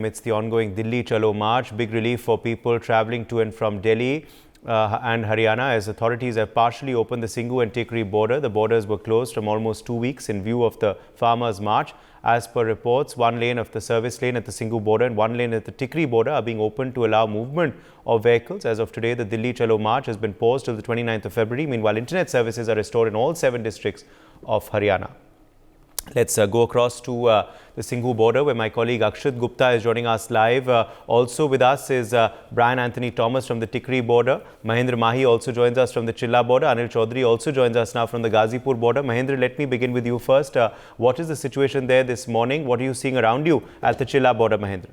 Amidst the ongoing Delhi Chalo March, big relief for people travelling to and from Delhi and Haryana as authorities have partially opened the Singhu and Tikri border. The borders were closed from almost 2 weeks in view of the farmers' march. As per reports, one lane of the service lane at the Singhu border and one lane at the Tikri border are being opened to allow movement of vehicles. As of today, the Delhi Chalo March has been paused till the 29th of February. Meanwhile, internet services are restored in all 7 districts of Haryana. Let's go across to the Singhu border where my colleague Akshat Gupta is joining us live. Also with us is Brian Anthony Thomas from the Tikri border. Mahendra Mahi also joins us from the Chilla border. Anil Chaudhary also joins us now from the Ghazipur border. Mahendra, let me begin with you first. What is the situation there this morning? What are you seeing around you at the Chilla border, Mahendra?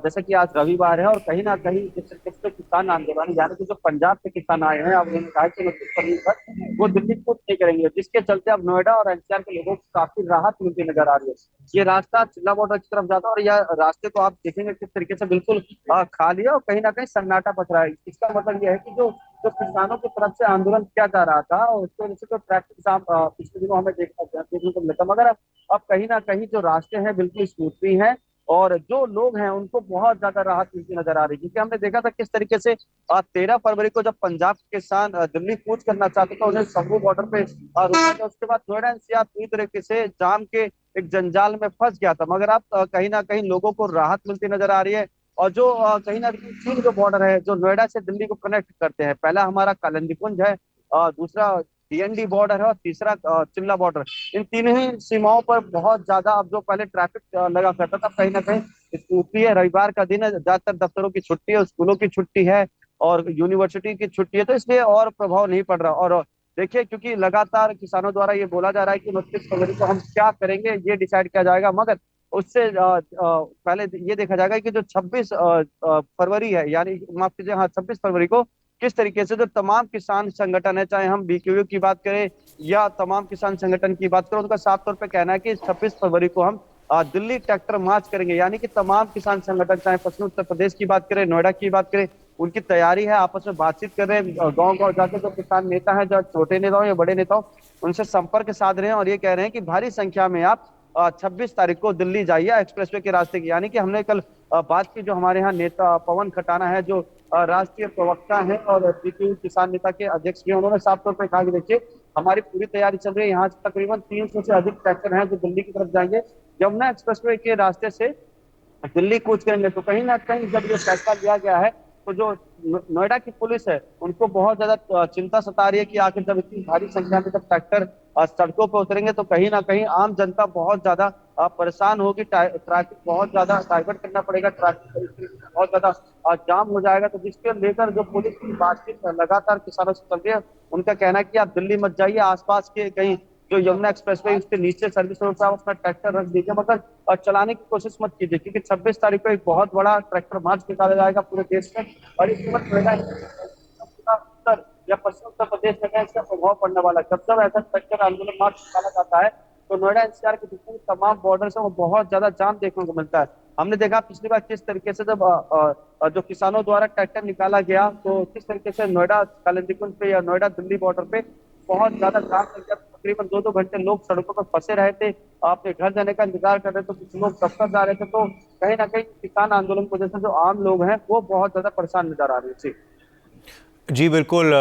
जैसा कि आज रविवार है और कहीं ना कहीं जिस तरीके से किसान आंदोलन यानी कि जो पंजाब से किसान आए हैं, अब उन्होंने कहा कि 29 फरवरी तक वो दिल्ली कूच नहीं करेंगे, जिसके चलते अब नोएडा और एनसीआर के लोगों को काफी राहत मिलती नजर आ रही है। ये रास्ता चिल्ला बॉर्डर की तरफ जाता है और यह रास्ते को आप देखेंगे किस तरीके से बिल्कुल खाली है और कहीं ना कहीं सन्नाटा पच रहा है। इसका मतलब यह है कि जो जो किसानों की तरफ से आंदोलन किया जा रहा था और उसकी वजह से जो ट्रैफिक जाम पिछले दिनों हमें देखने को मिलता, मगर अब कहीं ना कहीं जो रास्ते हैं बिल्कुल स्मूथ भी हैं और जो लोग हैं उनको बहुत ज्यादा राहत मिलती नजर आ रही है। क्योंकि हमने देखा था किस तरीके से 13 फरवरी को जब पंजाब के किसान दिल्ली कूच करना चाहते थे, उन्हें शंभू बॉर्डर पे रोका था। उसके बाद नोएडा एनसीआर पूरी तरीके से जाम के एक जंजाल में फंस गया था, मगर अब कहीं ना कहीं लोगों को राहत मिलती नजर आ रही है। और जो कहीं ना कहीं 3 जो बॉर्डर है जो नोएडा से दिल्ली को कनेक्ट करते हैं, पहला हमारा कालिंदीकुंज है, दूसरा डीएनडी बॉर्डर है और तीसरा चिल्ला बॉर्डर। इन तीनों ही सीमाओं पर बहुत ज्यादा अब जो पहले ट्रैफिक लगा करता था, कहीं ना कहीं स्कूटी है, रविवार का दिन है, ज्यादातर दफ्तरों की छुट्टी है, स्कूलों की छुट्टी है और यूनिवर्सिटी की छुट्टी है, तो इसलिए और प्रभाव नहीं पड़ रहा। और देखिए, क्योंकि लगातार किसानों द्वारा ये बोला जा रहा है कि 29 फरवरी को हम क्या करेंगे ये डिसाइड किया जाएगा, मगर उससे पहले ये देखा जाएगा कि जो 26 फरवरी है, यानी माफ कीजिए, हाँ 26 फरवरी को किस तरीके से जो तमाम किसान संगठन है, चाहे हम बीकेयू की बात करें या तमाम किसान संगठन की बात करें, उनका साफ तौर पे कहना है कि 26 फरवरी को हम दिल्ली ट्रैक्टर मार्च करेंगे। यानी कि तमाम किसान संगठन, चाहे पश्चिमी उत्तर प्रदेश की बात करें, नोएडा की बात करें, उनकी तैयारी है, आपस में बातचीत कर रहे हैं, गाँव गाँव जाकर जो किसान नेता है, जो छोटे नेता हो या बड़े नेता हो, उनसे संपर्क साध रहे हैं और ये कह रहे हैं कि भारी संख्या में आप 26 तारीख को दिल्ली जाइए एक्सप्रेसवे के रास्ते की। यानी कि हमने कल बात की, जो हमारे यहाँ नेता पवन खटाना है, जो राष्ट्रीय प्रवक्ता है और बीकेयू किसान नेता के अध्यक्ष भी, उन्होंने साफ तौर पर कहा कि देखिए हमारी पूरी तैयारी चल रही है, यहाँ से तकरीबन 300 से अधिक ट्रैक्टर हैं जो दिल्ली की तरफ जाएंगे, यमुना एक्सप्रेसवे के रास्ते से दिल्ली कूच करेंगे। तो कहीं ना कहीं जब ये फैसला लिया गया है तो जो नोएडा की पुलिस है उनको बहुत ज्यादा चिंता सता रही है कि आखिर जब इतनी भारी संख्या में जब ट्रैक्टर सड़कों पर उतरेंगे तो कहीं ना कहीं आम जनता बहुत ज्यादा परेशान होगी, ट्रैफिक बहुत ज्यादा डाइवर्ट करना पड़ेगा, ट्रैफिक बहुत ज्यादा जाम हो जाएगा। तो जिसके लेकर जो पुलिस की बातचीत लगातार किसानों से चल रही है, उनका कहना है कि आप दिल्ली मत जाइए, आसपास के कहीं जो यमुना एक्सप्रेसवे उसके नीचे सर्विस रोड से आप अपना ट्रैक्टर रख दीजिए, मतलब चलाने की कोशिश मत कीजिए, क्योंकि 26 तारीख को एक बहुत बड़ा ट्रैक्टर मार्च निकाला जाएगा पूरे देश में और इस वक्त उत्तर या पश्चिम उत्तर प्रदेश में इसका प्रभाव पड़ने वाला है। जब ऐसा ट्रैक्टर आंदोलन मार्च निकाला जाता है तो नोएडा एनसीआर के जितने तमाम बॉर्डर है वो बहुत ज्यादा जाम देखने को मिलता है। हमने देखा पिछली बार किस तरीके से जब जो किसानों द्वारा ट्रैक्टर निकाला गया तो किस तरीके से नोएडा कालिंदीकुंज पे या नोएडा दिल्ली बॉर्डर पे बहुत ज्यादा जाम लग गया, तकरीबन 2-2 घंटे लोग सड़कों पर फंसे रहे थे, अपने घर जाने का इंतजार कर रहे थे, कुछ लोग दफ्तर जा रहे थे। तो कहीं ना कहीं किसान आंदोलन की वजह से जो आम लोग हैं वो बहुत ज्यादा परेशान नजर आ रहे थे। जी बिल्कुल।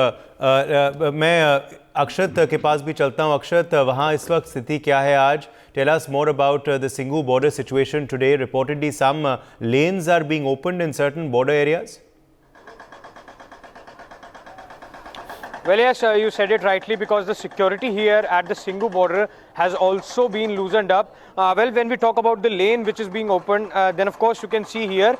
मैं अक्षत के पास भी चलता हूं। अक्षत, वहां इस वक्त स्थिति क्या है आज? Tell us more about the Singhu border situation today. Reportedly some lanes are being opened in certain border areas. Well, yes, you said it rightly, because the security here at the Singhu border has also been loosened up. Well, when we talk about the lane which is being opened, then of course you can see here,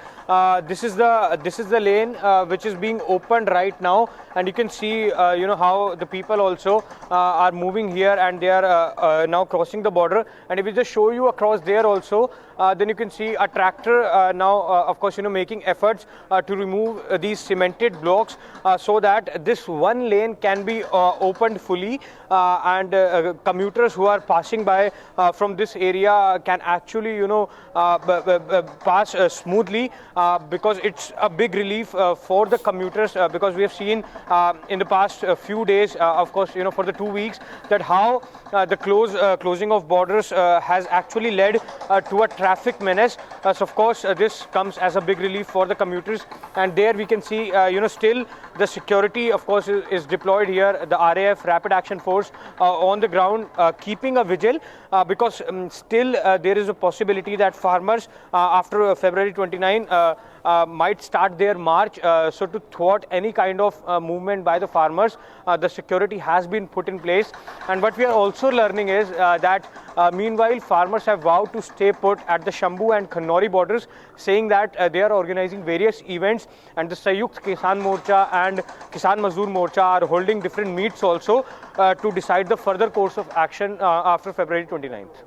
this is the lane which is being opened right now, and you can see you know how the people also are moving here and they are now crossing the border. And if we just show you across there also, then you can see a tractor now of course making efforts to remove these cemented blocks so that this one lane can be opened fully, and commuters who are passing by from this area can actually, pass smoothly, because it's a big relief for the commuters, because we have seen in the past few days, of course, for the 2 weeks, that how the closing of borders has actually led to a traffic menace. So of course this comes as a big relief for the commuters, and there we can see still the security, of course, is deployed here. The RAF, Rapid Action Force, on the ground, keeping a vigil, because still there is a possibility that farmers after February 29 might start their march. So to thwart any kind of movement by the farmers, the security has been put in place. And what we are also learning is that meanwhile farmers have vowed to stay put at the Shambu and Khannori borders, saying that they are organizing various events, and the Sanyukt Kisan Morcha and Kisan Mazdoor Morcha are holding different meets also to decide the further course of action after February 29th.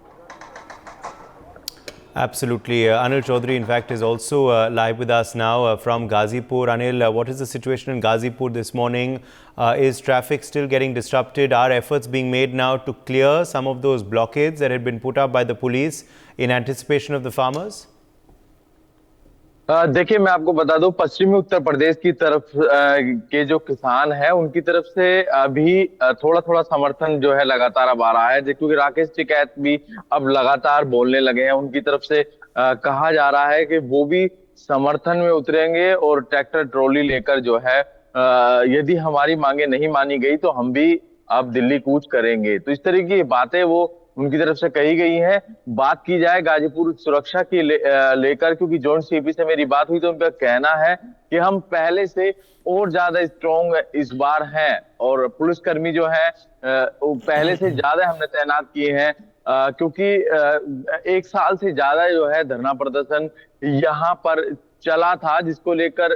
Absolutely. Anil Chaudhary, in fact, is also live with us now from Ghazipur. Anil, what is the situation in Ghazipur this morning? Is traffic still getting disrupted? Are efforts being made now to clear some of those blockades that had been put up by the police in anticipation of the farmers? देखिए, मैं आपको बता दूं, पश्चिमी उत्तर प्रदेश की तरफ के जो किसान हैं उनकी तरफ से अभी थोड़ा थोड़ा समर्थन जो है लगातार अब आ रहा है, क्योंकि राकेश टिकैत भी अब लगातार बोलने लगे हैं। उनकी तरफ से कहा जा रहा है कि वो भी समर्थन में उतरेंगे और ट्रैक्टर ट्रॉली लेकर जो है यदि हमारी मांगे नहीं मानी गई तो हम भी अब दिल्ली कूच करेंगे। तो इस तरह की बातें वो उनकी तरफ से कही गई है। बात की जाए गाजीपुर सुरक्षा की लेकर, क्योंकि जॉइंट सीपी से मेरी बात हुई तो उनका कहना है कि हम पहले से और ज्यादा स्ट्रॉन्ग इस बार हैं, और पुलिसकर्मी जो है पहले से ज्यादा हमने तैनात किए हैं, क्योंकि 1 साल से ज्यादा जो है धरना प्रदर्शन यहाँ पर चला था, जिसको लेकर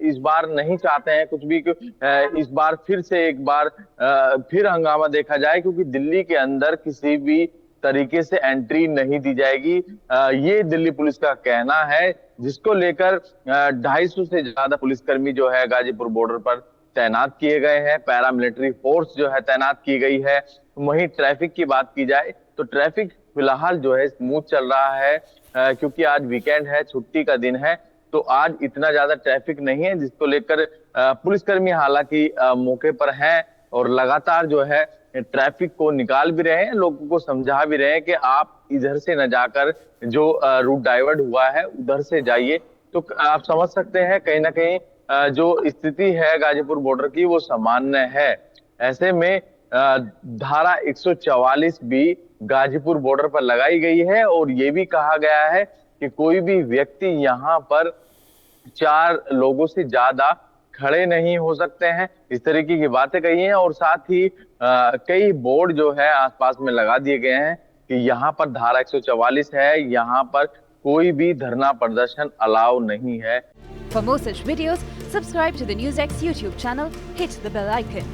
इस बार नहीं चाहते हैं कुछ भी इस बार फिर से एक बार फिर हंगामा देखा जाए, क्योंकि दिल्ली के अंदर किसी भी तरीके से एंट्री नहीं दी जाएगी। ये दिल्ली पुलिस का कहना है, जिसको लेकर 250 से ज्यादा पुलिसकर्मी जो है गाजीपुर बॉर्डर पर तैनात किए गए हैं। पैरामिलिट्री फोर्स जो है तैनात की गई है। वहीं ट्रैफिक की बात की जाए तो ट्रैफिक फिलहाल जो है स्मूथ चल रहा है, क्योंकि आज वीकेंड है, छुट्टी का दिन है, तो आज इतना ज्यादा ट्रैफिक नहीं है, जिसको लेकर पुलिसकर्मी हालांकि मौके पर हैं और लगातार जो है ट्रैफिक को निकाल भी रहे हैं, लोगों को समझा भी रहे हैं कि आप इधर से न जाकर जो रूट डाइवर्ट हुआ है उधर से जाइए। तो आप समझ सकते हैं कहीं ना कहीं जो स्थिति है गाजीपुर बॉर्डर की वो सामान्य है। ऐसे में धारा 144 भी गाजीपुर बॉर्डर पर लगाई गई है, और ये भी कहा गया है कि कोई भी व्यक्ति यहाँ पर 4 लोगों से ज्यादा खड़े नहीं हो सकते हैं। इस तरीके की बातें कही हैं, और साथ ही कई बोर्ड जो है आसपास में लगा दिए गए हैं कि यहाँ पर धारा 144 है, यहाँ पर कोई भी धरना प्रदर्शन अलाउ नहीं है। For more such videos, subscribe to the NewsX YouTube channel, hit the bell icon.